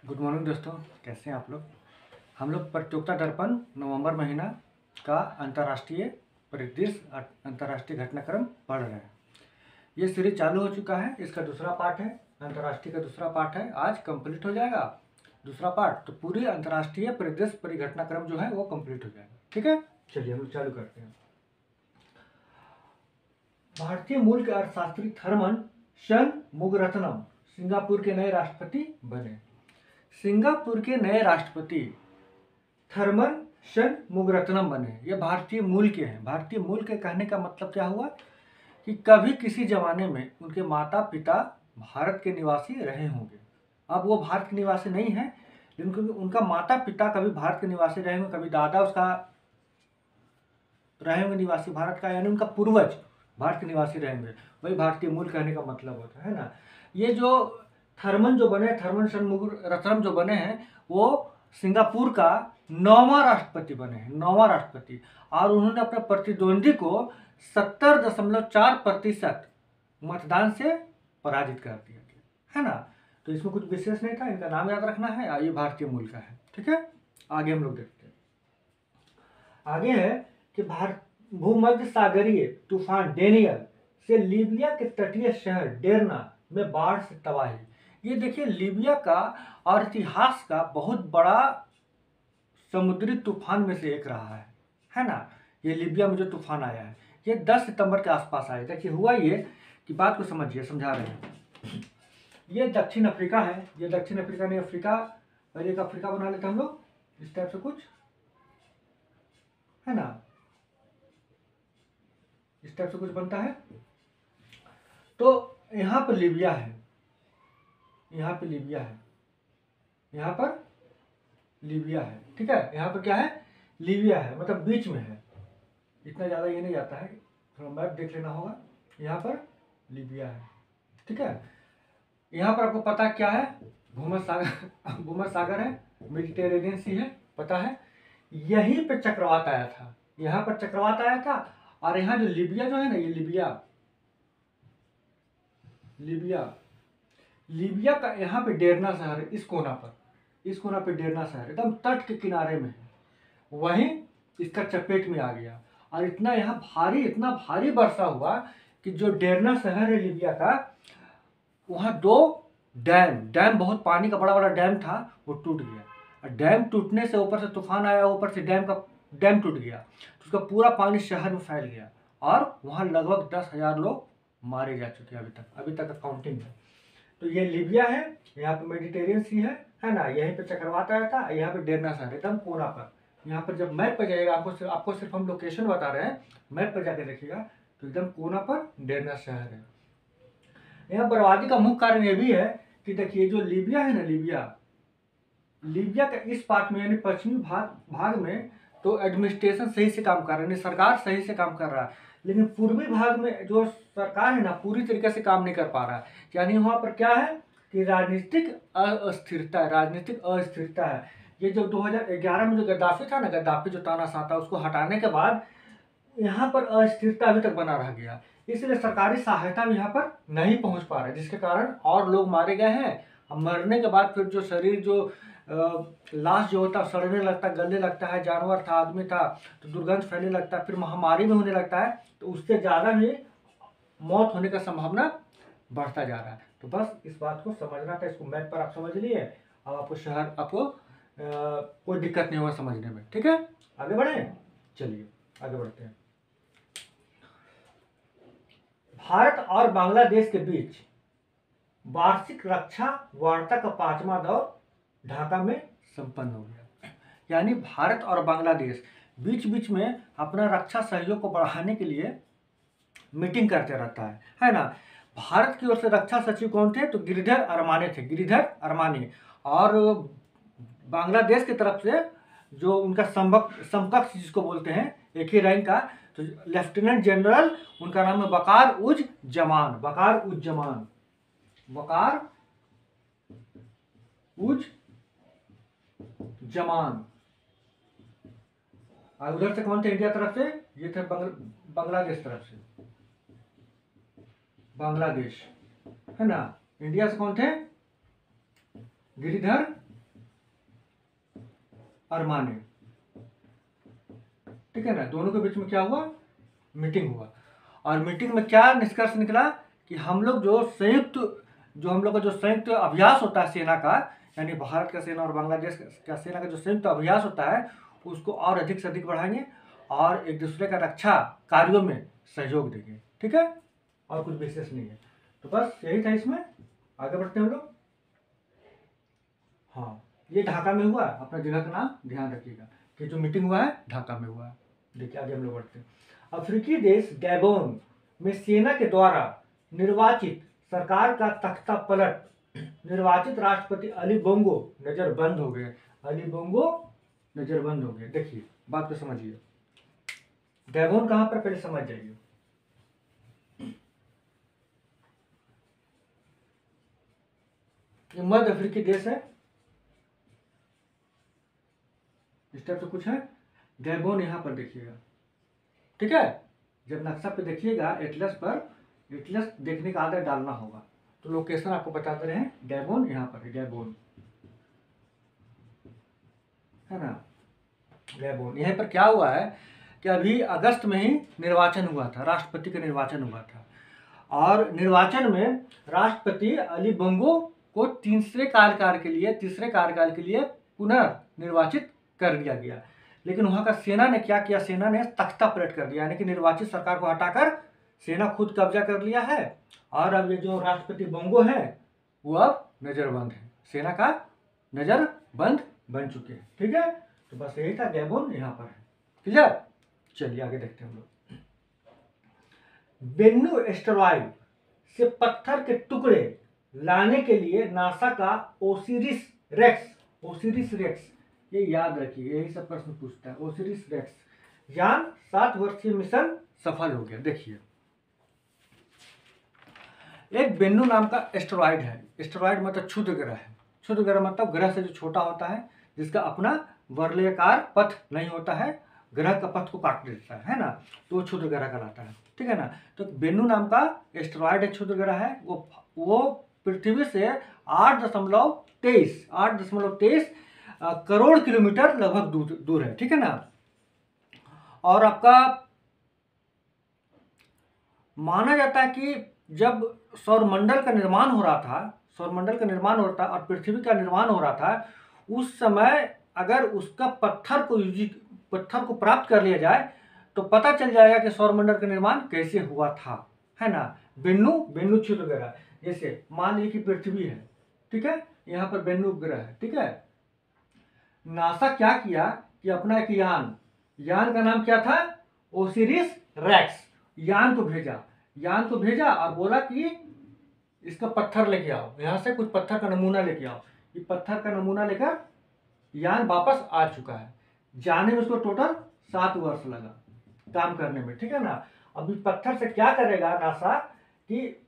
Good morning दोस्तों, कैसे हैं आप लोग। हम लोग प्रतियोगिता दर्पण नवंबर महीना का अंतर्राष्ट्रीय परिदृश्य अंतर्राष्ट्रीय घटनाक्रम पढ़ रहे हैं। ये सीरीज चालू हो चुका है, इसका दूसरा पार्ट है, अंतर्राष्ट्रीय का दूसरा पार्ट है। आज कंप्लीट हो जाएगा दूसरा पार्ट, तो पूरी अंतर्राष्ट्रीय परिदृश्य परिघटनाक्रम जो है वो कंप्लीट हो जाएगा। ठीक है, चलिए हम लोग चालू करते हैं। भारतीय मूल के अर्थशास्त्री थर्मन शनमुगारत्नम सिंगापुर के नए राष्ट्रपति बने। सिंगापुर के नए राष्ट्रपति थर्मन शनमुगारत्नम बने। ये भारतीय मूल के हैं। भारतीय मूल के कहने का मतलब क्या हुआ कि कभी किसी जमाने में उनके माता पिता भारत के निवासी रहे होंगे। अब वो भारत के निवासी नहीं है, लेकिन उनका माता पिता कभी भारत के निवासी रहे होंगे, कभी दादा उसका रहे होंगे निवासी भारत का, यानी उनका पूर्वज भारत के निवासी रहेंगे। वही भारतीय मूल कहने का मतलब होता है ना। ये जो थर्मन जो बने, थर्मन शनमुगारत्नम जो बने हैं, वो सिंगापुर का 9वां राष्ट्रपति बने हैं, 9वां राष्ट्रपति। और उन्होंने अपने प्रतिद्वंदी को 70.4% मतदान से पराजित कर दिया है ना। तो इसमें कुछ विशेष नहीं था, इनका नाम याद रखना है। ये भारतीय मूल का है। ठीक है, आगे हम लोग देखते हैं। आगे है कि भारत भूमध्य सागरीय तूफान डेनियल से लीबिया के तटीय शहर डेरना में बाढ़ से तबाही। ये देखिए, लीबिया का और इतिहास का बहुत बड़ा समुद्री तूफान में से एक रहा है ना। ये लीबिया में जो तूफान आया है, ये 10 सितंबर के आसपास आया। देखिए हुआ ये कि बात को समझिए, समझा रहे हैं। ये दक्षिण अफ्रीका है, ये दक्षिण अफ्रीका नहीं अफ्रीका, और एक अफ्रीका बना लेते हम लोग, इस टाइप से कुछ है ना, इस टाइप से कुछ बनता है। तो यहाँ पर लीबिया है, यहाँ पे लीबिया है, यहाँ पर लीबिया है। ठीक है, यहाँ पर क्या है, लीबिया है, मतलब बीच में है। इतना ज़्यादा ये नहीं जाता है, थोड़ा मैप देख लेना होगा। यहाँ पर लीबिया है। ठीक है, यहाँ पर आपको पता क्या है, भूमध्य सागर है, मेडिटेरेनियन सी है, पता है। यहीं पे चक्रवात आया था, यहाँ पर चक्रवात आया था। और यहाँ जो लीबिया जो है ना, ये लीबिया का यहाँ पे डेरना शहर है। इस कोना पे डेरना शहर एकदम तट के किनारे में है, वहीं इसका चपेट में आ गया। और इतना भारी वर्षा हुआ कि जो डेरना शहर है लीबिया का, वहाँ 2 डैम बहुत पानी का बड़ा बड़ा डैम था, वो टूट गया। और डैम टूटने से ऊपर से तूफान आया, ऊपर से डैम टूट गया, तो उसका पूरा पानी शहर में फैल गया। और वहाँ लगभग 10,000 लोग मारे जा चुके हैं अभी तक का काउंटिंग है। तो ये लीबिया है, यहाँ पे मेडिटेरियन सी है ना। यहीं पे चक्रवात आया था, यहाँ पे डेरना शहर एकदम कोना पर। यहाँ पर जब मैप पर जाएगा, आपको सिर्फ हम लोकेशन बता रहे हैं, मैप पर जाके देखिएगा तो एकदम कोना पर डेरना शहर है। यहाँ बर्बादी का मुख्य कारण ये भी है कि देखिए, जो लीबिया है ना, लीबिया का इस पार्ट में यानी पश्चिमी भाग में तो एडमिनिस्ट्रेशन सही से काम कर रहा है, सरकार सही से काम कर रहा है। लेकिन पूर्वी भाग में जो सरकार है ना, पूरी तरीके से काम नहीं कर पा रहा है। यानी वहाँ पर क्या है कि राजनीतिक अस्थिरता है। ये जो 2011 में जो गद्दाफी था ना, गद्दाफी जो तानाशाह था, उसको हटाने के बाद यहाँ पर अस्थिरता अभी तक बना रह गया। इसलिए सरकारी सहायता भी यहाँ पर नहीं पहुँच पा रहा है, जिसके कारण और लोग मारे गए हैं। अब मरने के बाद फिर जो शरीर जो लाश जो होता है सड़ने लगता है, गलने लगता है। जानवर था, आदमी था, तो दुर्गंध फैलने लगता है, फिर महामारी में होने लगता है, तो उससे ज़्यादा भी मौत होने का संभावना बढ़ता जा रहा है। तो बस इस बात को समझना था, इसको मैप पर आप समझ लिए। अब आपको कोई दिक्कत नहीं होगा समझने में। ठीक है, आगे बढ़े, चलिए आगे बढ़ते हैं। भारत और बांग्लादेश के बीच वार्षिक रक्षा वार्ता का 5वां दौर ढाका में संपन्न हो गया। यानी भारत और बांग्लादेश बीच बीच में अपना रक्षा सहयोग को बढ़ाने के लिए मीटिंग करते रहता है ना। भारत की ओर से रक्षा सचिव कौन थे, तो गिरिधर अरमानी। और बांग्लादेश की तरफ से जो उनका समकक्ष जिसको बोलते हैं, एक ही रैंक का, तो लेफ्टिनेंट जनरल, उनका नाम है वकार उज जमान। और उधर से कौन थे इंडिया तरफ से, ये थे बांग्लादेश तरफ से, बांग्लादेश है ना। इंडिया से कौन थे, गिरिधर अरमाने, ठीक है ना। दोनों के बीच में क्या हुआ, मीटिंग हुआ, और मीटिंग में क्या निष्कर्ष निकला कि हम लोग जो संयुक्त, जो हम लोग का जो संयुक्त अभ्यास होता है सेना का, यानी भारत का सेना और बांग्लादेश का सेना का जो संयुक्त अभ्यास होता है, उसको और अधिक से अधिक बढ़ाएंगे और एक दूसरे का रक्षा कार्यों में सहयोग देंगे, ठीक है। और कुछ विशेष नहीं है, तो बस यही था इसमें। आगे बढ़ते हैं हम लोग। हाँ, ये ढाका में हुआ, अपना जगह का नाम ध्यान रखिएगा कि जो मीटिंग हुआ है ढाका में हुआ है। देखिए आगे हम लोग बढ़ते हैं। अफ्रीकी देश गैबोन में सेना के द्वारा निर्वाचित सरकार का तख्ता पलट, निर्वाचित राष्ट्रपति अली बोंगो नजरबंद हो गए। अली बोंगो नजरबंद हो गए। देखिए बात को समझिए, गैबोन कहां पर, पहले समझ जाइए। ये मध्य अफ्रीकी देश है, इस टाइप से कुछ है। गैबोन यहां पर देखिएगा, ठीक है। जब नक्शा पे देखिएगा एटलस पर, एटलस देखने का आदत डालना होगा, तो लोकेशन आपको बताते रहे। गैबोन यहाँ पर है, गैबोन है ना। गैबोन, यहाँ पर क्या हुआ है कि अभी अगस्त में ही निर्वाचन हुआ था, राष्ट्रपति का निर्वाचन हुआ था, और निर्वाचन में राष्ट्रपति अली बोंगो को तीसरे कार्यकाल के लिए पुनर्निर्वाचित कर दिया गया। लेकिन वहां का सेना ने क्या किया, सेना ने तख्ता पलट कर दिया, यानी कि निर्वाचित सरकार को हटाकर सेना खुद कब्जा कर लिया है, और अब ये जो राष्ट्रपति बोंगो है वो अब नजरबंद है, सेना का नजरबंद बन चुके हैं, ठीक है। तो बस यही था, गैबोन यहाँ पर है, क्लियर। चलिए आगे देखते हैं हम लोग। बेन्नू एस्टेरॉयड से पत्थर के टुकड़े लाने के लिए नासा का ओसिरिस रेक्स, ये याद रखिए, यही सब प्रश्न पूछता है। ओसिरिस रेक्स यान 7 वर्षीय मिशन सफल हो गया। देखिए एक बेन्नू नाम का एस्टेरॉयड है, एस्टेरॉयड मतलब क्षुद्र ग्रह है। क्षुद्र ग्रह मतलब ग्रह से जो छोटा होता है, जिसका अपना वलयाकार पथ नहीं होता है, ग्रह का पथ को काट देता है ना, तो वो क्षुद्र ग्रह कहलाता है, ठीक है ना। तो बेन्नू नाम का एस्टेरॉयड एक क्षुद्र ग्रह है, वो पृथ्वी से 8.23 करोड़ किलोमीटर लगभग दूर है, ठीक है ना। और आपका माना जाता है कि जब सौरमंडल का निर्माण हो रहा था और पृथ्वी का निर्माण हो रहा था, उस समय अगर उसका पत्थर को प्राप्त कर लिया जाए तो पता चल जाएगा कि सौरमंडल का निर्माण कैसे हुआ था, है ना। बेन्नू क्षुद्र ग्रह, जैसे मान लीजिए कि पृथ्वी है, ठीक है, यहाँ पर बेन्नू ग्रह है, ठीक है। नासा क्या किया कि अपना एक यान का नाम क्या था, ओसिरिस रेक्स, यान को भेजा और बोला कि इसका पत्थर लेके आओ, यहाँ से कुछ पत्थर का नमूना लेके आओ। ये पत्थर का नमूना लेकर यान वापस आ चुका है। जाने में उसको टोटल 7 वर्ष लगा काम करने में, ठीक है ना। अभी पत्थर से क्या करेगा नासा कि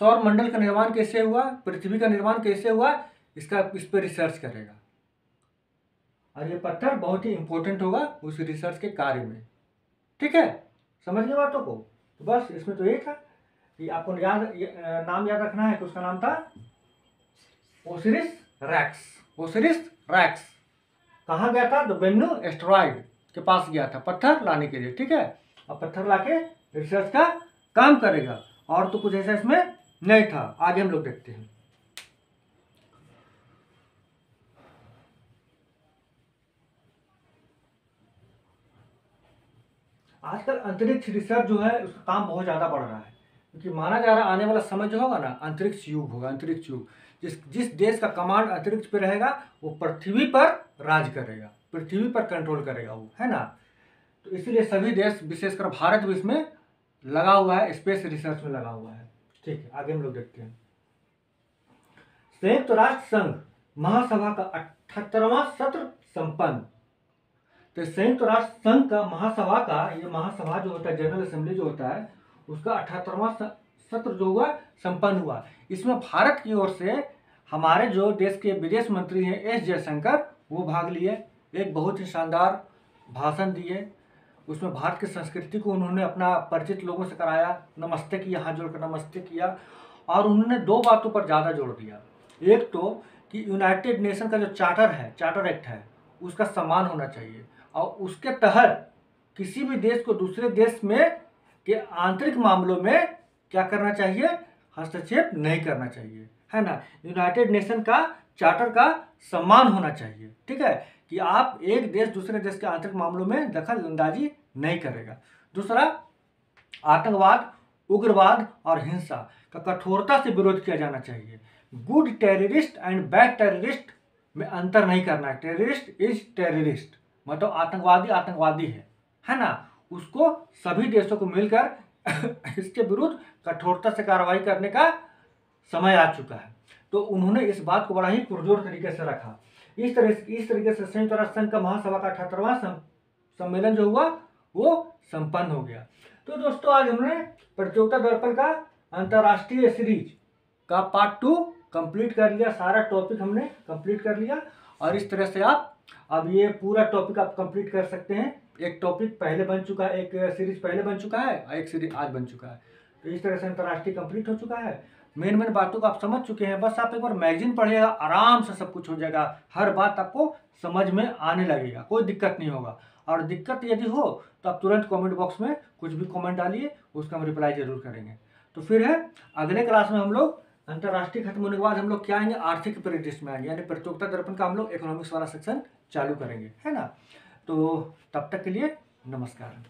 सौर मंडल का निर्माण कैसे हुआ, पृथ्वी का निर्माण कैसे हुआ, इस पर रिसर्च करेगा, और ये पत्थर बहुत ही इंपॉर्टेंट होगा उस रिसर्च के कार्य में, ठीक है। समझ गए बातों को। तो बस इसमें तो यही था कि आपको नाम याद रखना है कि उसका नाम था ओसिरिस रैक्स। कहाँ गया था, तो बेन्नू एस्टेरॉयड के पास गया था पत्थर लाने के लिए, ठीक है। अब पत्थर लाके रिसर्च का काम करेगा, और तो कुछ ऐसा इसमें नहीं था। आगे हम लोग देखते हैं। आजकल अंतरिक्ष रिसर्च जो है उसका काम बहुत ज़्यादा बढ़ रहा है, क्योंकि माना जा रहा है आने वाला समय जो होगा ना, अंतरिक्ष युग होगा। अंतरिक्ष युग, जिस देश का कमांड अंतरिक्ष पे रहेगा वो पृथ्वी पर राज करेगा, पृथ्वी पर कंट्रोल करेगा वो, है ना। तो इसीलिए सभी देश, विशेषकर भारत भी इसमें लगा हुआ है, स्पेस रिसर्च में लगा हुआ है, ठीक है। आगे हम लोग देखते हैं। संयुक्त राष्ट्र संघ महासभा का 78वां सत्र संपन्न। तो संयुक्त राष्ट्र संघ का महासभा जो होता है, जनरल असेंबली जो होता है, उसका 78वां सत्र जो हुआ संपन्न हुआ। इसमें भारत की ओर से हमारे जो देश के विदेश मंत्री हैं एस जयशंकर, वो भाग लिए, एक बहुत ही शानदार भाषण दिए। उसमें भारत की संस्कृति को उन्होंने अपना परिचित लोगों से कराया, नमस्ते किया, हाथ जोड़कर नमस्ते किया, और उन्होंने 2 बातों पर ज़्यादा जोर दिया। एक तो कि यूनाइटेड नेशन का जो चार्टर एक्ट है, उसका सम्मान होना चाहिए और उसके तहत किसी भी देश को दूसरे देश में के आंतरिक मामलों में क्या करना चाहिए, हस्तक्षेप नहीं करना चाहिए, है ना। यूनाइटेड नेशन का चार्टर का सम्मान होना चाहिए, ठीक है, कि आप एक देश दूसरे देश के आंतरिक मामलों में दखल अंदाजी नहीं करेगा। दूसरा, आतंकवाद, उग्रवाद और हिंसा का कठोरता से विरोध किया जाना चाहिए। Good terrorist and bad terrorist में अंतर नहीं करना है। टेररिस्ट इज टेररिस्ट, मतलब आतंकवादी आतंकवादी है ना। उसको सभी देशों को मिलकर इसके विरुद्ध कठोरता से कार्रवाई करने का समय आ चुका है। तो उन्होंने इस बात को बड़ा ही पुरजोर तरीके से रखा। इस तरीके से संयुक्त राष्ट्र संघ का महासभा का 78वां सम्मेलन जो हुआ वो संपन्न हो गया। तो दोस्तों, आज हमने प्रतियोगिता दर्पण का अंतर्राष्ट्रीय सीरीज का पार्ट 2 कंप्लीट कर लिया। सारा टॉपिक हमने कंप्लीट कर लिया और इस तरह से आप अब ये पूरा टॉपिक आप कंप्लीट कर सकते हैं। एक टॉपिक पहले बन चुका है, एक सीरीज पहले बन चुका है और एक सीरीज आज बन चुका है। तो इस तरह से अंतर्राष्ट्रीय कंप्लीट हो चुका है। मेन बातों को आप समझ चुके हैं। बस आप एक बार मैगजीन पढ़िएगा, आराम से सब कुछ हो जाएगा। हर बात आपको समझ में आने लगेगा, कोई दिक्कत नहीं होगा। और दिक्कत यदि हो तो आप तुरंत कमेंट बॉक्स में कुछ भी कमेंट डालिए, उसका हम रिप्लाई जरूर करेंगे। तो फिर है अगले क्लास में हम लोग अंतर्राष्ट्रीय खत्म होने के बाद हम लोग क्या आएंगे, आर्थिक परिदृश्य में आएंगे, यानी प्रतियोगिता दर्पण का हम लोग इकोनॉमिक्स वाला सेक्शन चालू करेंगे, है ना। तो तब तक के लिए नमस्कार।